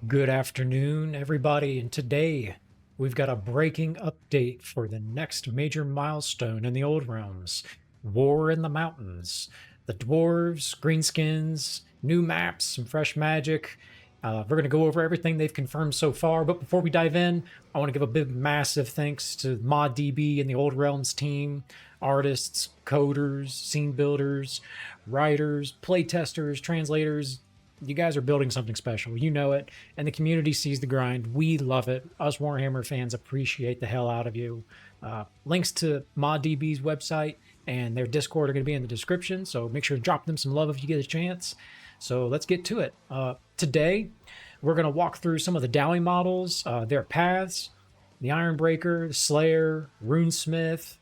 Good afternoon, everybody, and today we've got a breaking update for the next major milestone in the Old Realms: War in the Mountains. The Dwarves, Greenskins, new maps, some fresh magic. We're going to go over everything they've confirmed so far, but before we dive in, I want to give a big, massive thanks to ModDB and the Old Realms team, artists, coders, scene builders, writers, playtesters, translators. You guys are building something special. You know it. And the community sees the grind. We love it. Us Warhammer fans appreciate the hell out of you. Links to ModDB's website and their Discord are going to be in the description. So make sure to drop them some love if you get a chance. So let's get to it. Today, we're going to walk through some of the Dowie models, their paths, the Ironbreaker, the Slayer, Runesmith,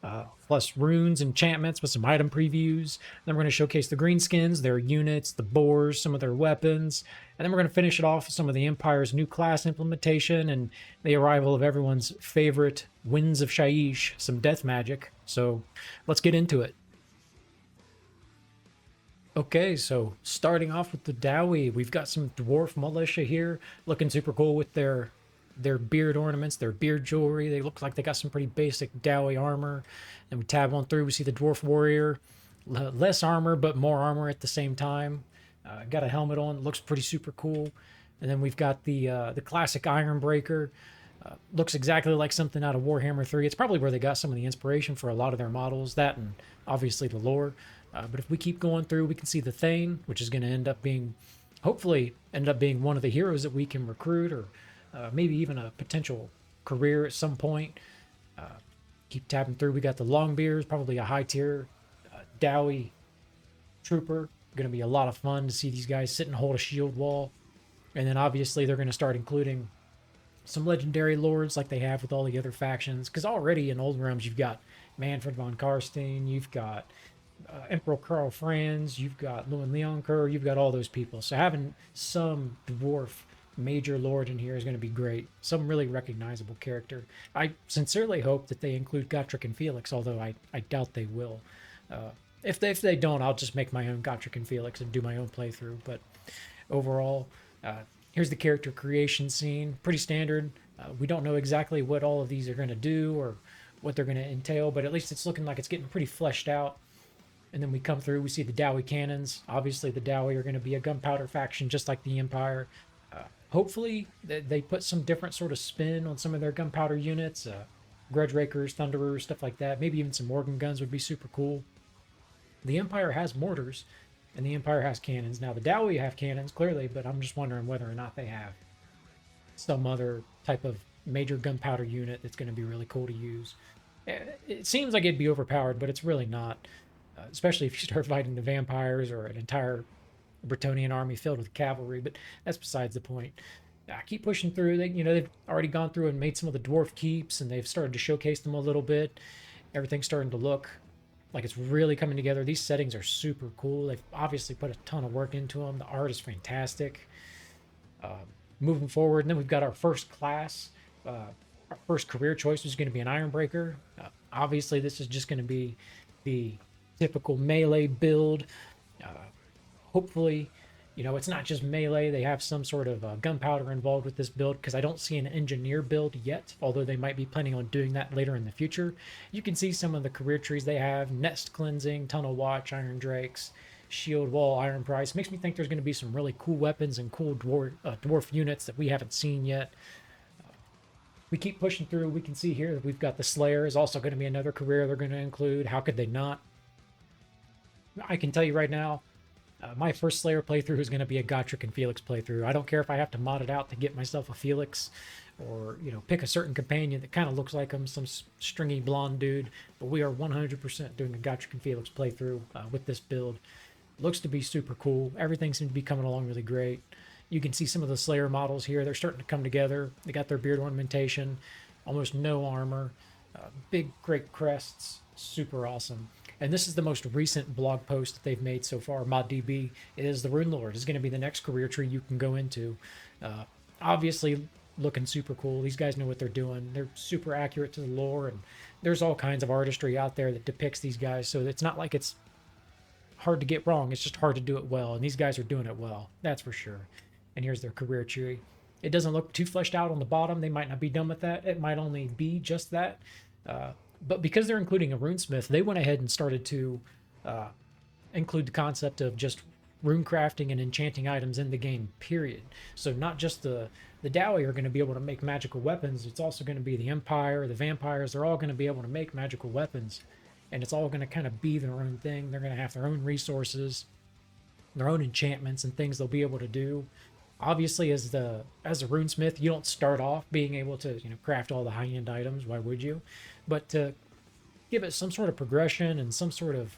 plus runes, enchantments with some item previews. Then we're going to showcase the Greenskins, their units, the boars, some of their weapons. And then we're going to finish it off with some of the Empire's new class implementation and the arrival of everyone's favorite Winds of Shaiish, some death magic. So let's get into it. Okay, so starting off with the Dowie, we've got some dwarf militia here, looking super cool with their beard ornaments, their beard jewelry. They look like they got some pretty basic Dowie armor. And we tab on through, we see the dwarf warrior, less armor but more armor at the same time. Got a helmet on, looks pretty super cool. And then we've got the classic Ironbreaker. Looks exactly like something out of Warhammer 3. It's probably where they got some of the inspiration for a lot of their models, that and obviously the lore. But if we keep going through, we can see the Thane, which is going to hopefully end up being one of the heroes that we can recruit, or maybe even a potential career at some point. Keep tapping through. We got the Longbeards, probably a high tier Dowie trooper. Going to be a lot of fun to see these guys sit and hold a shield wall. And then obviously they're going to start including some legendary lords like they have with all the other factions. Because already in Old Realms, you've got Manfred von Karstein, you've got Emperor Karl Franz, you've got Lewin Leoncoeur, you've got all those people. So having some dwarf major lord in here is going to be great. Some really recognizable character. I sincerely hope that they include Gotrek and Felix, although I doubt they will. If they don't, I'll just make my own Gotrek and Felix and do my own playthrough. But overall, here's the character creation scene. Pretty standard. We don't know exactly what all of these are going to do or what they're going to entail, but at least it's looking like it's getting pretty fleshed out. And then we come through, we see the Dowie cannons. Obviously, the Dowie are going to be a gunpowder faction just like the Empire. Hopefully, they put some different sort of spin on some of their gunpowder units. Grudge Rakers, Thunderers, stuff like that. Maybe even some organ guns would be super cool. The Empire has mortars, and the Empire has cannons. Now, the Dowie have cannons, clearly, but I'm just wondering whether or not they have some other type of major gunpowder unit that's going to be really cool to use. It seems like it'd be overpowered, but it's really not. Especially if you start fighting the vampires or an entire Bretonnian army filled with cavalry, but that's besides the point. Keep pushing through. They've already gone through and made some of the dwarf keeps, and they've started to showcase them a little bit. Everything's starting to look like it's really coming together. These settings are super cool. They've obviously put a ton of work into them. The art is fantastic. Moving forward, and then we've got our first class. Our first career choice is going to be an Ironbreaker. Obviously, this is just going to be the typical melee build. Hopefully, it's not just melee. They have some sort of gunpowder involved with this build, because I don't see an engineer build yet, although they might be planning on doing that later in the future. You can see some of the career trees they have: Nest Cleansing, Tunnel Watch, Iron Drakes, Shield Wall, Iron Price. Makes me think there's going to be some really cool weapons and cool dwarf units that we haven't seen yet. We keep pushing through. We can see here that we've got the Slayer is also going to be another career they're going to include. How could they not? I can tell you right now, my first Slayer playthrough is going to be a Gotrek and Felix playthrough. I don't care if I have to mod it out to get myself a Felix, or pick a certain companion that kind of looks like him, some stringy blonde dude. But we are 100% doing a Gotrek and Felix playthrough with this build. Looks to be super cool. Everything seems to be coming along really great. You can see some of the Slayer models here. They're starting to come together. They got their beard ornamentation, almost no armor, big great crests, super awesome. And this is the most recent blog post that they've made so far. ModDB is the Rune Lord is going to be the next career tree you can go into. Obviously, looking super cool. These guys know what they're doing. They're super accurate to the lore, and there's all kinds of artistry out there that depicts these guys. So it's not like it's hard to get wrong. It's just hard to do it well, and these guys are doing it well. That's for sure. And here's their career tree. It doesn't look too fleshed out on the bottom. They might not be done with that. It might only be just that. But because they're including a runesmith, they went ahead and started to include the concept of just rune crafting and enchanting items in the game, period. So not just the Dowie are going to be able to make magical weapons, it's also going to be the Empire, the vampires, they're all going to be able to make magical weapons. And it's all going to kind of be their own thing. They're going to have their own resources, their own enchantments and things they'll be able to do. Obviously, as a runesmith, you don't start off being able to craft all the high-end items. Why would you? But to give it some sort of progression and some sort of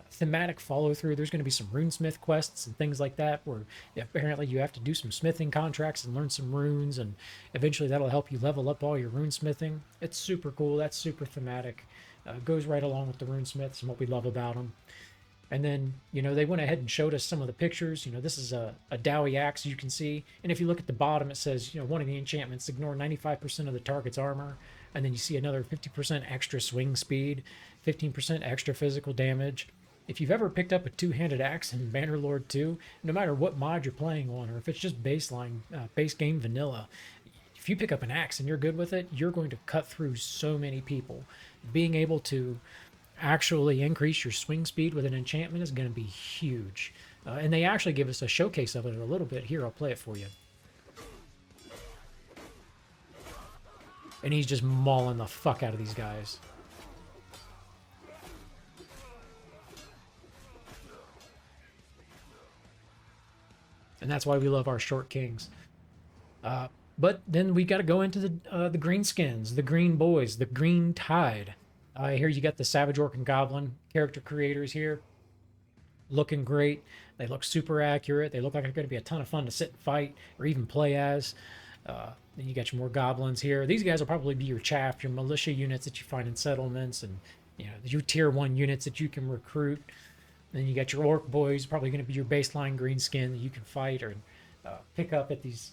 thematic follow through, there's going to be some runesmith quests and things like that where apparently you have to do some smithing contracts and learn some runes, and eventually that'll help you level up all your runesmithing. It's super cool. That's super thematic. Goes right along with the runesmiths and what we love about them. And then, they went ahead and showed us some of the pictures. This is a Dowie axe, you can see. And if you look at the bottom, it says, one of the enchantments, ignore 95% of the target's armor. And then you see another 50% extra swing speed, 15% extra physical damage. If you've ever picked up a two-handed axe in Bannerlord 2, no matter what mod you're playing on, or if it's just baseline, base game vanilla, if you pick up an axe and you're good with it, you're going to cut through so many people. Being able to actually increase your swing speed with an enchantment is going to be huge. And they actually give us a showcase of it a little bit. Here, I'll play it for you. And he's just mauling the fuck out of these guys. And that's why we love our short kings. But then we got to go into the greenskins, the green boys, the green tide. Here you got the Savage Orc and Goblin character creators here. Looking great. They look super accurate. They look like they're going to be a ton of fun to sit and fight or even play as. Then you got your more goblins here. These guys will probably be your chaff, your militia units that you find in settlements, and your tier 1 units that you can recruit. Then you got your orc boys, probably going to be your baseline greenskin that you can fight or pick up at these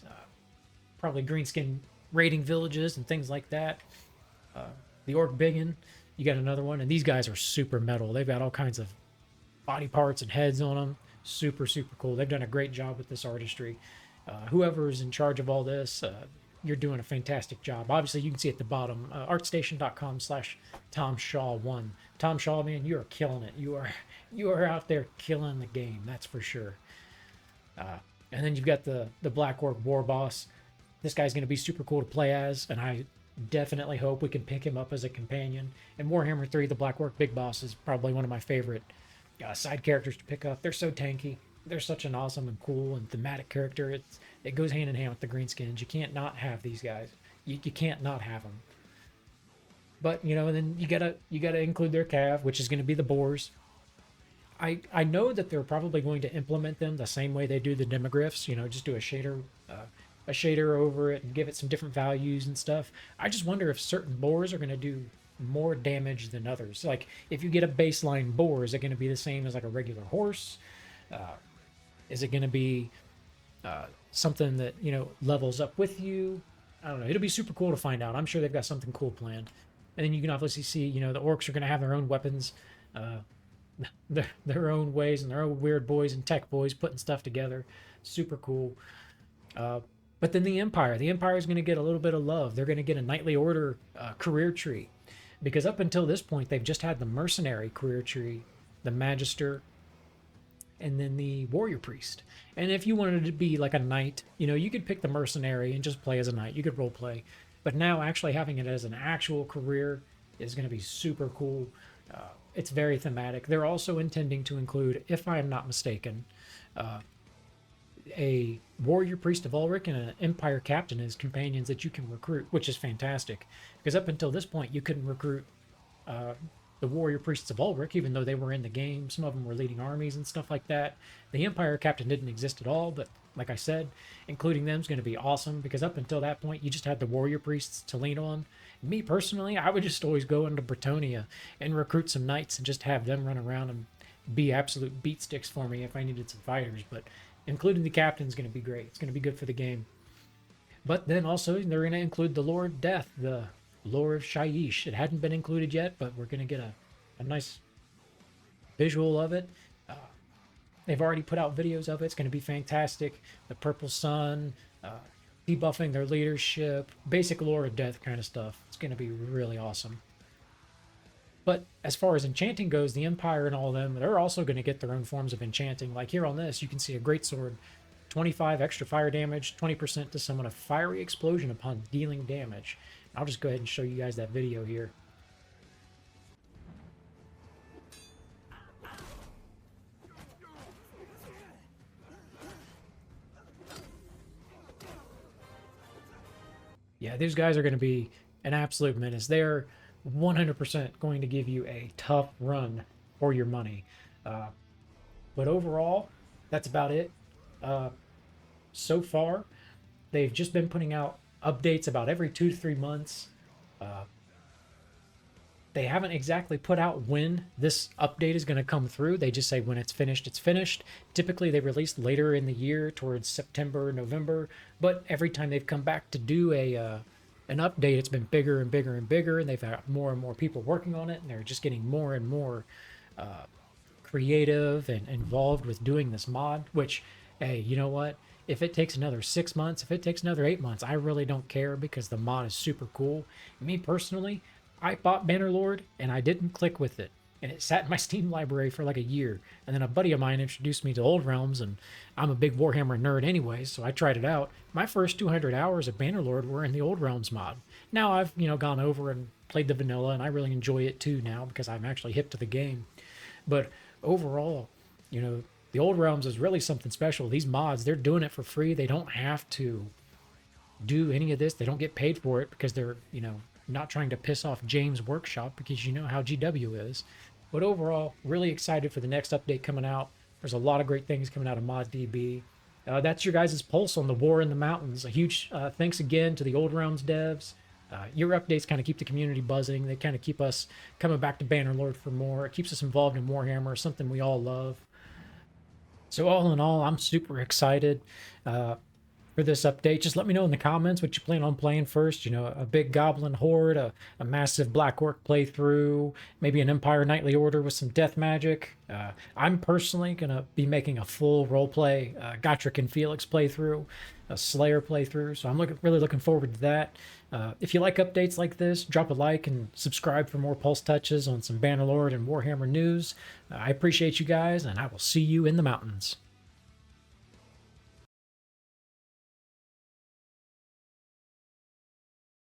probably greenskin raiding villages and things like that. The orc biggin, you got another one, and these guys are super metal. They've got all kinds of body parts and heads on them. Super, super cool. They've done a great job with this artistry. Whoever is in charge of all this, you're doing a fantastic job. Obviously, you can see at the bottom, artstation.com/TomShaw1. Tom Shaw, man, you are killing it. You are out there killing the game, that's for sure. And then you've got the Black Orc War Boss. This guy's going to be super cool to play as, and I definitely hope we can pick him up as a companion. And Warhammer 3, the Black Orc Big Boss, is probably one of my favorite side characters to pick up. They're so tanky. They're such an awesome and cool and thematic character. It goes hand in hand with the greenskins. You can't not have these guys. You can't not have them. But then you gotta include their cav, which is going to be the boars. I know that they're probably going to implement them the same way they do the demogryphs. Just do a shader over it and give it some different values and stuff. I just wonder if certain boars are going to do more damage than others. Like if you get a baseline boar, is it going to be the same as like a regular horse? Is it going to be something that levels up with you? I don't know. It'll be super cool to find out. I'm sure they've got something cool planned. And then you can obviously see the orcs are going to have their own weapons, their own ways, and their own weird boys and tech boys putting stuff together. Super cool. But then the Empire is going to get a little bit of love. They're going to get a knightly order career tree, because up until this point they've just had the mercenary career tree, the magister, and then the warrior priest. And if you wanted to be like a knight, you could pick the mercenary and just play as a knight. You could role play. But now actually having it as an actual career is going to be super cool. It's very thematic. They're also intending to include, if I am not mistaken, a warrior priest of Ulrich and an empire captain as companions that you can recruit, which is fantastic. Because up until this point, you couldn't recruit the warrior priests of Ulrich, even though they were in the game. Some of them were leading armies and stuff like that. The empire captain didn't exist at all, but like I said, including them is going to be awesome, because up until that point, you just had the warrior priests to lean on. Me personally, I would just always go into Bretonia and recruit some knights and just have them run around and be absolute beat sticks for me if I needed some fighters. But including the captain is going to be great. It's going to be good for the game. But then also, they're going to include the Lord of Death, the Lord of Shaiish. It hadn't been included yet, but we're going to get a nice visual of it. They've already put out videos of it. It's going to be fantastic. The Purple Sun, debuffing their leadership, basic lore of death kind of stuff. It's going to be really awesome. But as far as enchanting goes, the Empire and all of them, they're also going to get their own forms of enchanting. Like here on this, you can see a greatsword, 25 extra fire damage, 20% to summon a fiery explosion upon dealing damage. I'll just go ahead and show you guys that video here. Yeah, these guys are going to be an absolute menace. They're 100% going to give you a tough run for your money. But overall, that's about it. So far, they've just been putting out updates about every 2 to 3 months. They haven't exactly put out when this update is going to come through. They just say when it's finished, it's finished. Typically, they release later in the year towards September, November. But every time they've come back to do an update, it's been bigger and bigger and bigger. And they've got more and more people working on it. And they're just getting more and more creative and involved with doing this mod, which, hey, you know what? If it takes another 6 months, if it takes another 8 months, I really don't care because the mod is super cool. Me personally, I bought Bannerlord and I didn't click with it. And it sat in my Steam library for like a year. And then a buddy of mine introduced me to Old Realms, and I'm a big Warhammer nerd anyway, so I tried it out. My first 200 hours of Bannerlord were in the Old Realms mod. Now I've, gone over and played the vanilla, and I really enjoy it too now because I'm actually hip to the game. But overall, the Old Realms is really something special. These mods, they're doing it for free. They don't have to do any of this. They don't get paid for it because they're, not trying to piss off James Workshop because you know how GW is. But overall, really excited for the next update coming out. There's a lot of great things coming out of ModDB. That's your guys' pulse on the war in the mountains. A huge thanks again to the Old Realms devs. Your updates kind of keep the community buzzing. They kind of keep us coming back to Bannerlord for more. It keeps us involved in Warhammer, something we all love. So all in all, I'm super excited for this update. Just let me know in the comments what you plan on playing first. A big goblin horde, a massive black orc playthrough, maybe an Empire Knightly Order with some death magic. I'm personally going to be making a full roleplay Gotrek and Felix playthrough, a Slayer playthrough, so I'm really looking forward to that. If you like updates like this, drop a like and subscribe for more Pulse Touches on some Bannerlord and Warhammer news. I appreciate you guys, and I will see you in the mountains.